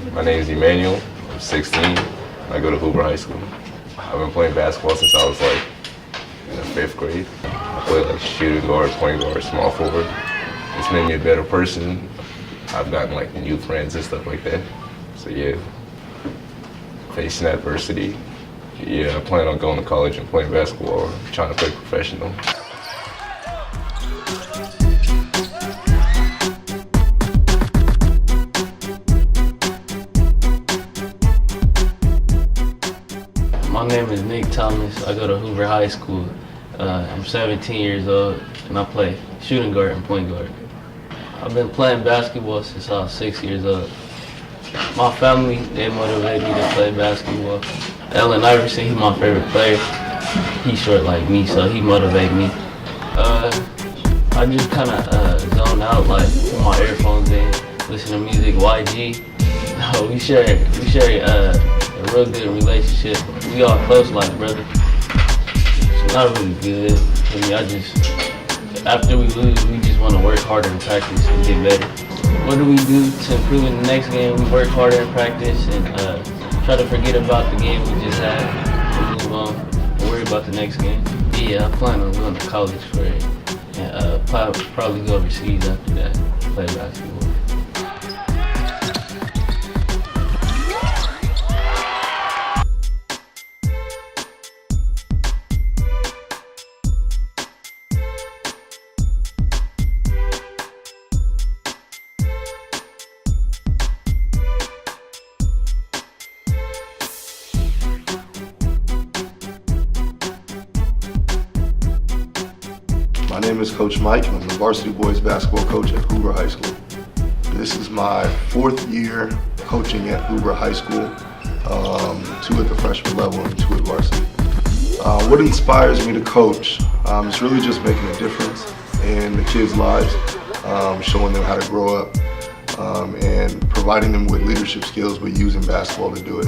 My name is Emmanuel. I'm 16. I go to Hoover High School. I've been playing basketball since I was like in the 5th grade. I play like shooting guard, point guard, small forward. It's made me a better person. I've gotten like new friends and stuff like that. So yeah, facing adversity. Yeah, I plan on going to college and playing basketball or trying to play professional. My name is Nick Thomas. I go to Hoover High School. I'm 17 years old and I play shooting guard and point guard. I've been playing basketball since I was 6 years old. My family, they motivated me to play basketball. Allen Iverson, he's my favorite player. He's short like me, so he motivated me. I just kind of zone out, like put my earphones in, listen to music. YG, we share a real good relationship. We all close like brother. It's not really good for me. After we lose, we just want to work harder in practice and get better. What do we do to improve in the next game? We work harder in practice and try to forget about the game we just had and move on and worry about the next game. Yeah, I plan on going to college for it and probably go overseas after that, play basketball. My name is Coach Mike, and I'm the varsity boys basketball coach at Hoover High School. This is my 4th year coaching at Hoover High School, 2 at the freshman level and 2 at varsity. What inspires me to coach is really just making a difference in the kids' lives, showing them how to grow up, and providing them with leadership skills, but using basketball to do it.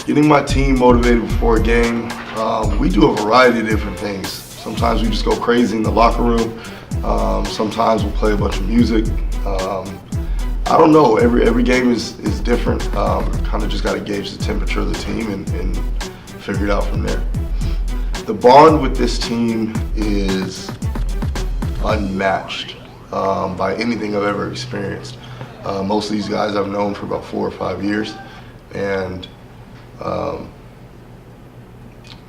Getting my team motivated before a game, we do a variety of different things. Sometimes we just go crazy in the locker room. Sometimes we'll play a bunch of music. I don't know, every game is different. Kind of just got to gauge the temperature of the team and figure it out from there. The bond with this team is unmatched by anything I've ever experienced. Most of these guys I've known for about 4 or 5 years, and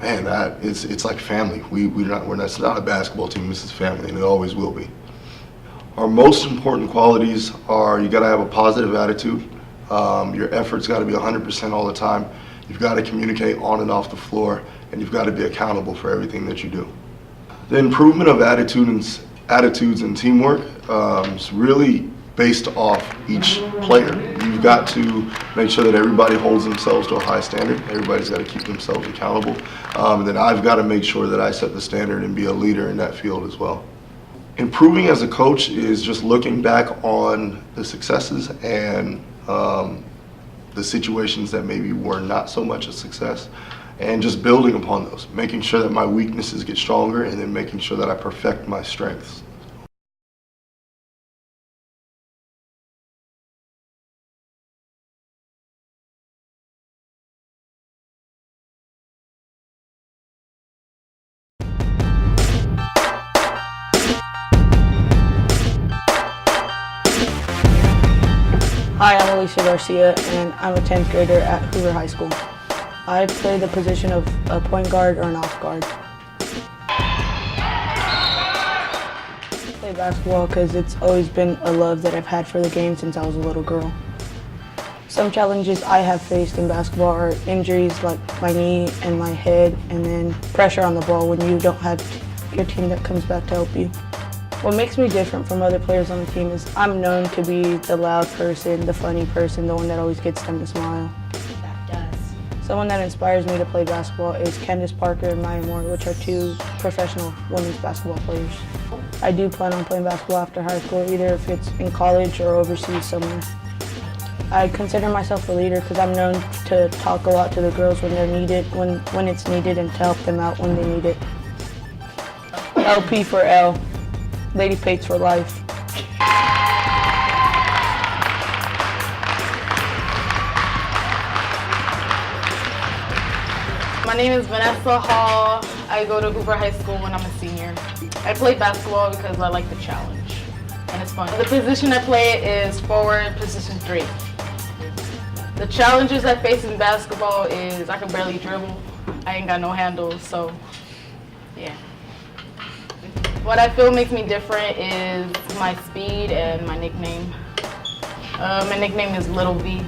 man, it's like family. It's not a basketball team. This is family, and it always will be. Our most important qualities are: you got to have a positive attitude. Your effort's got to be 100% all the time. You've got to communicate on and off the floor, and you've got to be accountable for everything that you do. The improvement of attitudes and teamwork is really based off each player. You've got to make sure that everybody holds themselves to a high standard. Everybody's got to keep themselves accountable. And then I've got to make sure that I set the standard and be a leader in that field as well. Improving as a coach is just looking back on the successes and the situations that maybe were not so much a success, and just building upon those, making sure that my weaknesses get stronger, and then making sure that I perfect my strengths. Hi, I'm Alicia Garcia, and I'm a 10th grader at Hoover High School. I play the position of a point guard or an off guard. I play basketball because it's always been a love that I've had for the game since I was a little girl. Some challenges I have faced in basketball are injuries like my knee and my head, and then pressure on the ball when you don't have your team that comes back to help you. What makes me different from other players on the team is I'm known to be the loud person, the funny person, the one that always gets them to smile. That does. Someone that inspires me to play basketball is Candace Parker and Maya Moore, which are 2 professional women's basketball players. I do plan on playing basketball after high school, either if it's in college or overseas somewhere. I consider myself a leader because I'm known to talk a lot to the girls when they're needed, when it's needed, and to help them out when they need it. LP for L. Lady Pates for life. My name is Vanessa Hall. I go to Hoover High School when I'm a senior. I play basketball because I like the challenge and it's fun. The position I play is forward, position 3. The challenges I face in basketball is I can barely dribble. I ain't got no handles, so yeah. What I feel makes me different is my speed and my nickname. My nickname is Little V.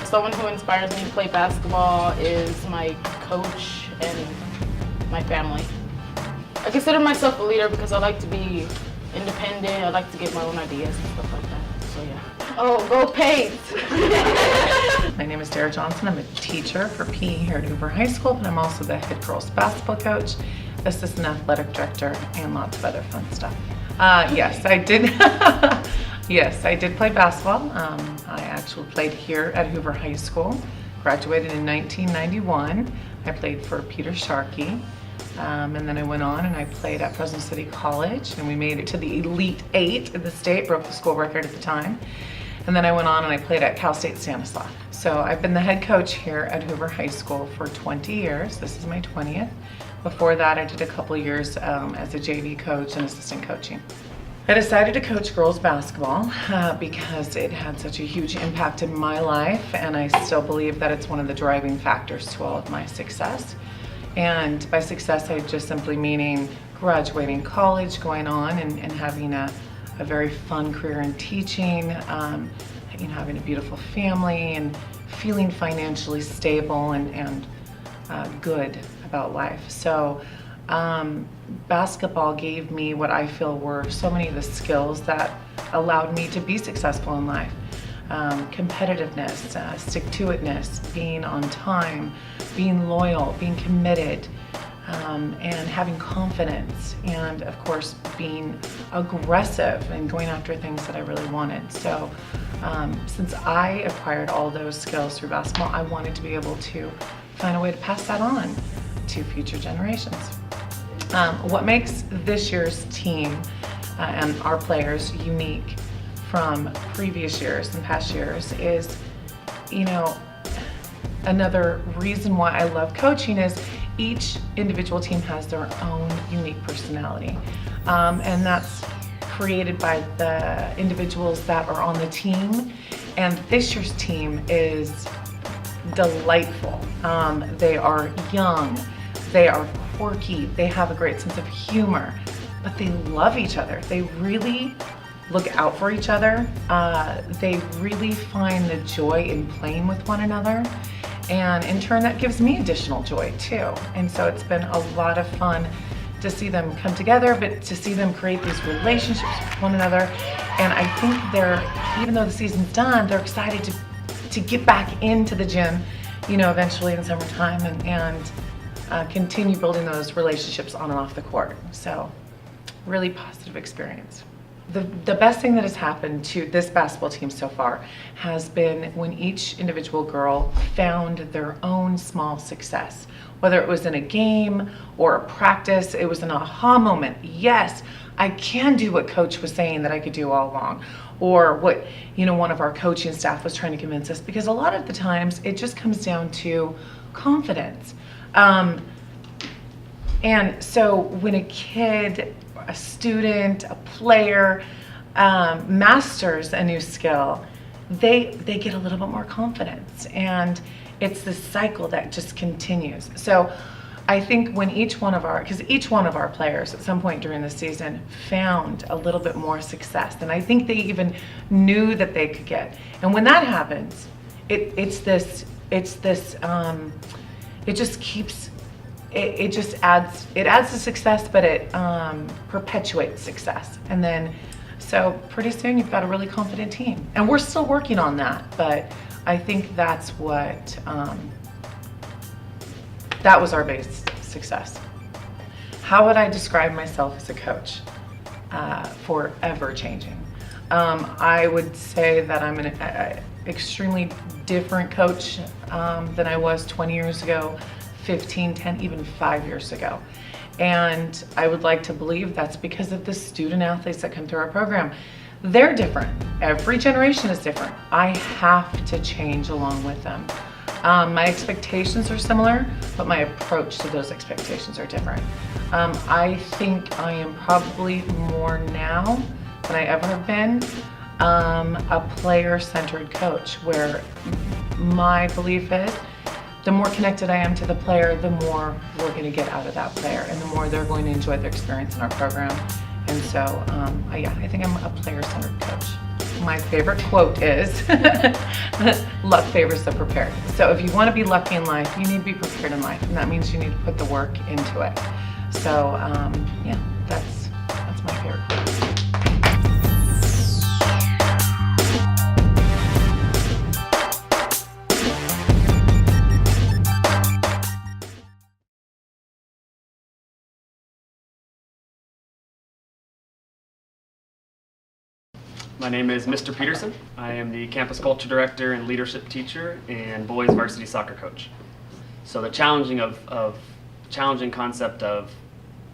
Someone who inspires me to play basketball is my coach and my family. I consider myself a leader because I like to be independent. I like to get my own ideas and stuff like that. So yeah. Oh, go Pace! My name is Dara Johnson. I'm a teacher for PE here at Hoover High School, but I'm also the head girls basketball coach, assistant athletic director, and lots of other fun stuff. Yes, I did. Yes, I did play basketball. I actually played here at Hoover High School. Graduated in 1991. I played for Peter Sharkey. And then I went on and I played at Fresno City College, and we made it to the Elite 8 in the state, broke the school record at the time. And then I went on and I played at Cal State Stanislaus. So I've been the head coach here at Hoover High School for 20 years. This is my 20th. Before that, I did a couple years as a JV coach and assistant coaching. I decided to coach girls basketball because it had such a huge impact in my life, and I still believe that it's one of the driving factors to all of my success. And by success, I just simply meaning graduating college, going on and having a very fun career in teaching, having a beautiful family and feeling financially stable and good about life. So basketball gave me what I feel were so many of the skills that allowed me to be successful in life. Competitiveness, stick-to-itness, being on time, being loyal, being committed, and having confidence, and of course being aggressive and going after things that I really wanted. So since I acquired all those skills through basketball, I wanted to be able to find a way to pass that on to future generations. What makes this year's team and our players unique from previous years and past years is, another reason why I love coaching is each individual team has their own unique personality. And that's created by the individuals that are on the team. And this year's team is delightful. They are young, they are quirky, they have a great sense of humor, but they love each other. They really look out for each other. They really find the joy in playing with one another. And in turn, that gives me additional joy too. And so it's been a lot of fun to see them come together, but to see them create these relationships with one another. And I think even though the season's done, they're excited to get back into the gym, eventually in summertime and continue building those relationships on and off the court. So really positive experience. The best thing that has happened to this basketball team so far has been when each individual girl found their own small success. Whether it was in a game or a practice, it was an aha moment. Yes, I can do what coach was saying that I could do all along. Or what, one of our coaching staff was trying to convince us, because a lot of the times it just comes down to confidence. And so when a kid, a student, a player masters a new skill, they get a little bit more confidence, and it's this cycle that just continues. So I think when each one of our players at some point during the season found a little bit more success, and I think they even knew that they could get. And when that happens, it just adds to success, but it perpetuates success. And then, so pretty soon you've got a really confident team. And we're still working on that, but I think that's what, that was our biggest success. How would I describe myself as a coach? Forever changing. I would say that I'm an extremely different coach than I was 20 years ago, 15, 10, even 5 years ago. And I would like to believe that's because of the student athletes that come through our program. They're different. Every generation is different. I have to change along with them. My expectations are similar, but my approach to those expectations are different. I think I am probably more now than I ever have been a player-centered coach, where my belief is the more connected I am to the player, the more we're going to get out of that player and the more they're going to enjoy their experience in our program. And so, yeah, I think I'm a player-centered coach. My favorite quote is, luck favors the prepared. So if you want to be lucky in life, you need to be prepared in life, and that means you need to put the work into it. So, yeah, that's my favorite quote. My name is Mr. Peterson. I am the campus culture director and leadership teacher and boys varsity soccer coach. So the challenging concept of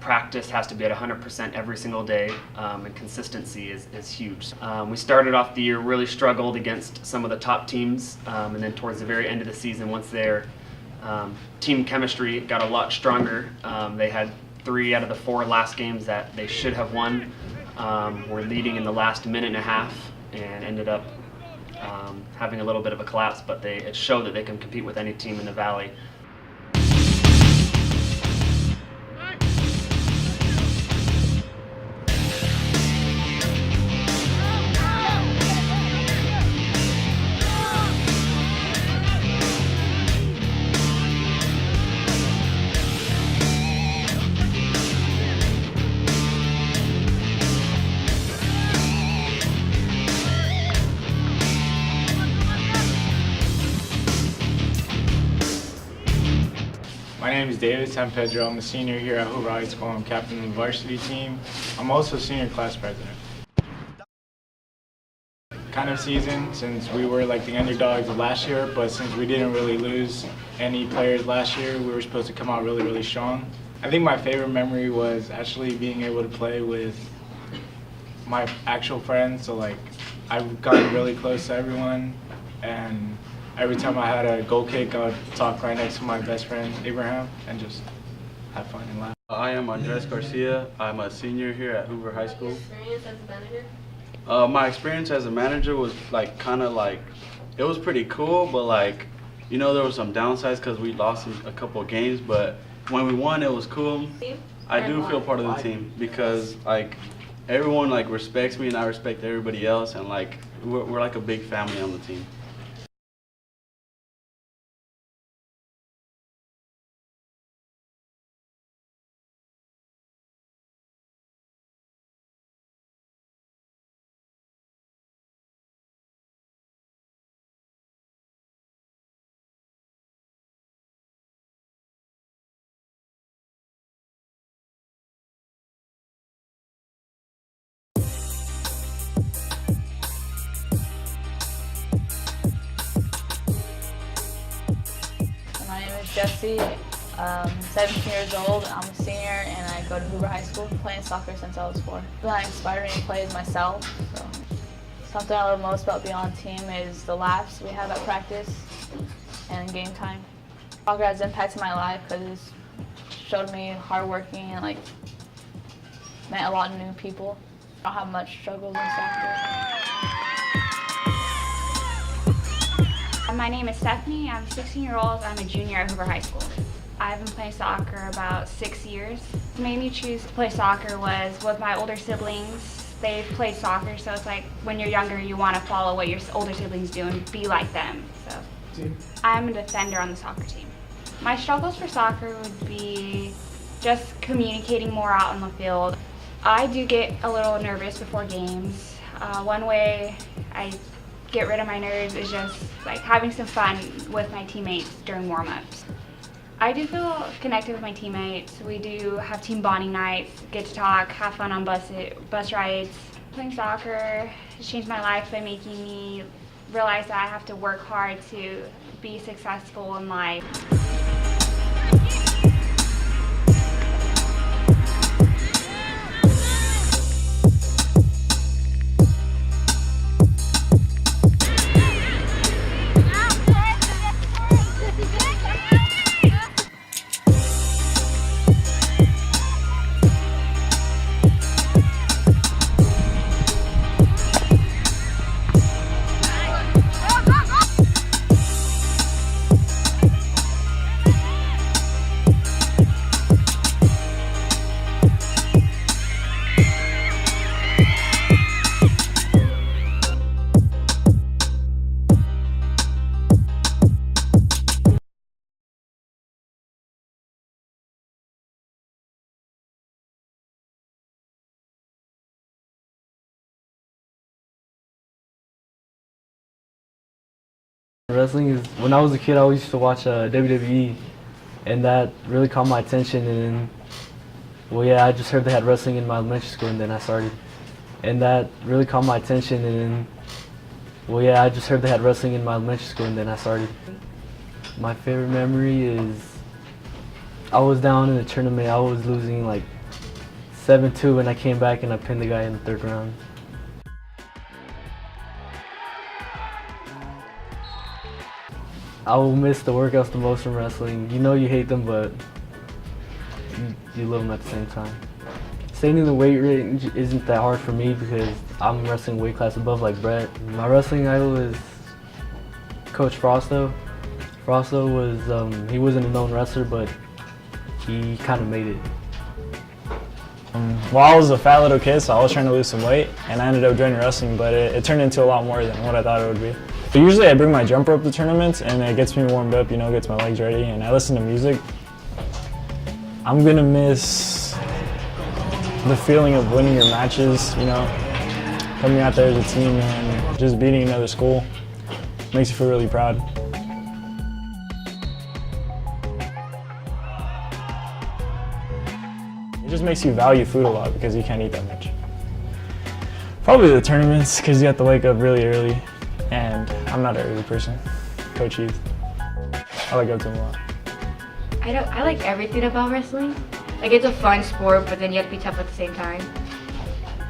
practice has to be at 100% every single day, and consistency is huge. We started off the year really struggled against some of the top teams, and then towards the very end of the season, once their team chemistry got a lot stronger, they had 3 out of the 4 last games that they should have won. Were leading in the last minute and a half and ended up having a little bit of a collapse, but it showed that they can compete with any team in the Valley. My name is David San Pedro. I'm a senior here at Hoover High School. I'm captain of the varsity team. I'm also senior class president. Kind of season, since we were like the underdogs of last year, but since we didn't really lose any players last year, we were supposed to come out really, really strong. I think my favorite memory was actually being able to play with my actual friends. So like, I've gotten really close to everyone, and every time I had a goal kick, I would talk right next to my best friend, Abraham, and just have fun and laugh. I am Andres Garcia. I'm a senior here at Hoover High School. Experience as a manager? My experience as a manager was like it was pretty cool, but like, you know, there was some downsides because we lost a couple of games, but when we won, it was cool. I do feel part of the team because like everyone like respects me and I respect everybody else, and like we're like a big family on the team. My name is Jesse. I'm 17 years old. I'm a senior and I go to Hoover High School. Playing soccer since I was 4. What inspired me to play is myself. So something I love most about being on the team is the laughs we have at practice and game time. Soccer has impacted my life because it's showed me hardworking and like met a lot of new people. I don't have much struggles in soccer. My name is Stephanie. I'm 16-year-old. I'm a junior at Hoover High School. I've been playing soccer about 6 years. What made me choose to play soccer was with my older siblings. They've played soccer, so it's like when you're younger, you want to follow what your older siblings do and be like them. So I'm a defender on the soccer team. My struggles for soccer would be just communicating more out on the field. I do get a little nervous before games. One way I get rid of my nerves is just like having some fun with my teammates during warm-ups. I do feel connected with my teammates. We do have team bonding nights, get to talk, have fun on bus rides. Playing soccer has changed my life by making me realize that I have to work hard to be successful in life. Wrestling is, when I was a kid, I always used to watch WWE, and that really caught my attention. And well, yeah, I just heard they had wrestling in my elementary school, and then I started. And that really caught my attention. And well, yeah, I just heard they had wrestling in my elementary school, and then I started. My favorite memory is I was down in the tournament. I was losing like 7-2, and I came back and I pinned the guy in the 3rd round. I will miss the workouts the most from wrestling. You know you hate them, but you love them at the same time. Staying in the weight range isn't that hard for me because I'm wrestling weight class above like Brett. My wrestling idol is Coach Frosto. Frosto was, he wasn't a known wrestler, but he kind of made it. Well, I was a fat little kid, so I was trying to lose some weight, and I ended up joining wrestling, but it turned into a lot more than what I thought it would be. But usually I bring my jumper up to tournaments, and it gets me warmed up, you know, gets my legs ready, and I listen to music. I'm going to miss the feeling of winning your matches, you know, coming out there as a team and just beating another school. Makes you feel really proud. It just makes you value food a lot because you can't eat that much. Probably the tournaments because you have to wake up really early, and I'm not an early person. Coach Heath. I like up to him a lot. I like everything about wrestling. Like, it's a fun sport, but then you have to be tough at the same time.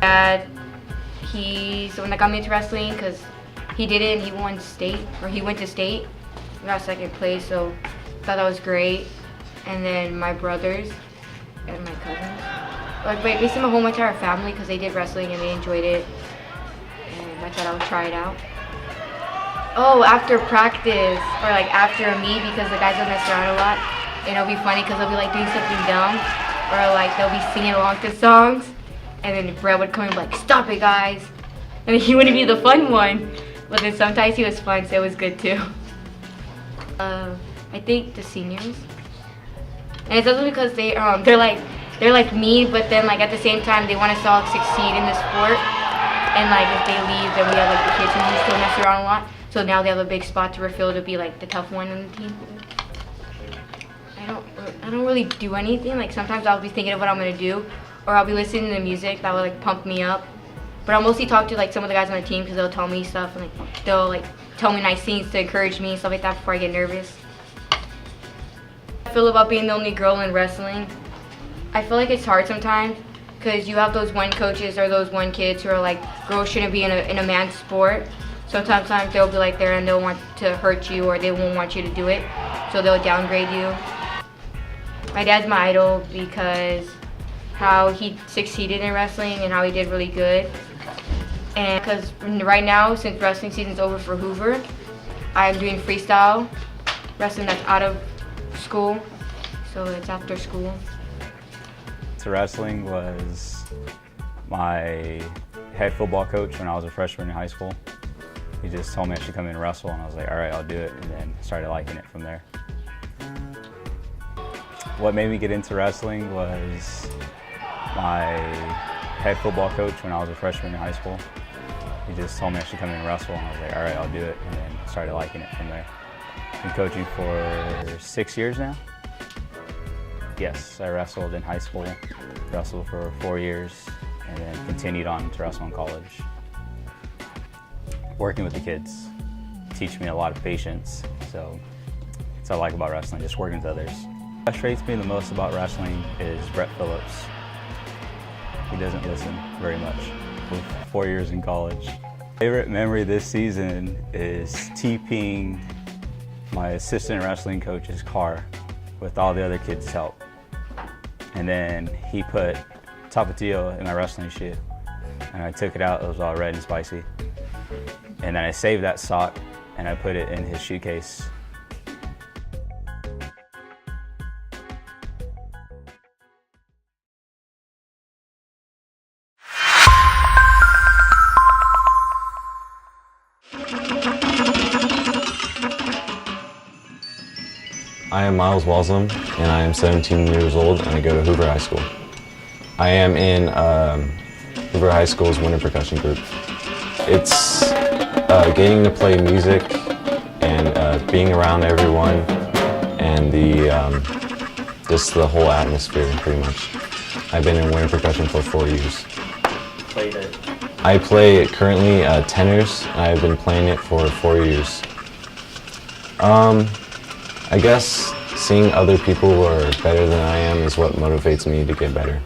Dad, he's the one that got me into wrestling because he did it and he won state, or he went to state. We got 2nd place, so I thought that was great. And then my brothers and my cousins. Like, basically my whole entire family, because they did wrestling and they enjoyed it. And I thought I would try it out. Oh, after practice, or like after a meet, because the guys don't mess around a lot. And it'll be funny because they'll be like doing something dumb, or like they'll be singing along to songs, and then Brett would come and be like, "Stop it, guys!" And he wouldn't be the fun one, but then sometimes he was fun, so it was good too. I think the seniors, and it's also because they're like me, but then like at the same time they want us all to succeed in the sport, and like if they leave, then we have like the kids who still mess around a lot. So now they have a big spot to refill to be like the tough one on the team. I don't really do anything. Like, sometimes I'll be thinking of what I'm gonna do, or I'll be listening to music that will like pump me up. But I'll mostly talk to like some of the guys on the team because they'll tell me stuff, and like they'll like tell me nice things to encourage me and stuff like that before I get nervous. I feel about being the only girl in wrestling. I feel like it's hard sometimes because you have those one coaches or those one kids who are like, girls shouldn't be in a man's sport. So sometimes they'll be like there and they'll want to hurt you, or they won't want you to do it, so they'll downgrade you. My dad's my idol because how he succeeded in wrestling and how he did really good. And because right now, since wrestling season's over for Hoover, I'm doing freestyle wrestling that's out of school, so it's after school. So wrestling was my head football coach when I was a freshman in high school. He just told me I should come in and wrestle, and I was like, all right, I'll do it, and then started liking it from there. What made me get into wrestling was my head football coach when I was a freshman in high school. He just told me I should come in and wrestle, and I was like, all right, I'll do it, and then started liking it from there. Been coaching for 6 years now. Yes, I wrestled in high school, wrestled for 4 years, and then continued on to wrestle in college. Working with the kids teach me a lot of patience, so that's what I like about wrestling, just working with others. What frustrates me the most about wrestling is Brett Phillips. He doesn't listen very much with 4 years in college. Favorite memory this season is TPing my assistant wrestling coach's car with all the other kids' help. And then he put Tapatio in my wrestling shoe, and I took it out, it was all red and spicy. And then I saved that sock and I put it in his shoe case. I am Miles Walsam, and I am 17 years old, and I go to Hoover High School. I am in Hoover High School's winter percussion group. It's getting to play music and being around everyone and just the whole atmosphere, pretty much. I've been in winter percussion for 4 years. Played it. I play currently tenors. I've been playing it for 4 years. I guess seeing other people who are better than I am is what motivates me to get better.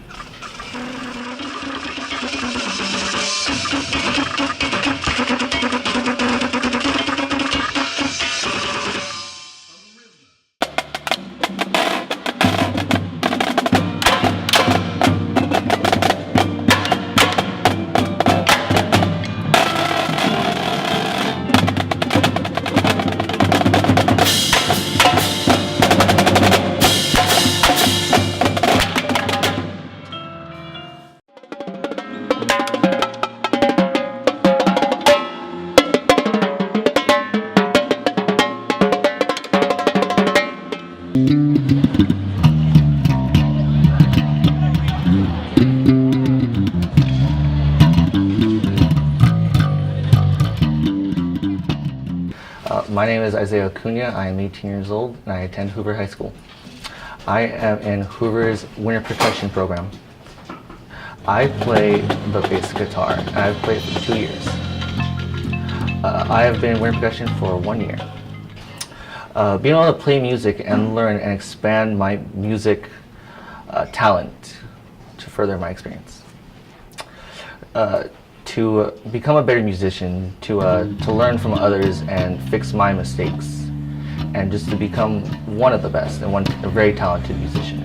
My name is Isaiah Acuna. I am 18 years old and I attend Hoover High School. I am in Hoover's winter percussion program. I play the bass guitar and I've played for 2 years. I have been in winter percussion for 1 year. Being able to play music and learn and expand my music talent to further my experience. To become a better musician, to learn from others and fix my mistakes, and just to become one of the best and a very talented musician.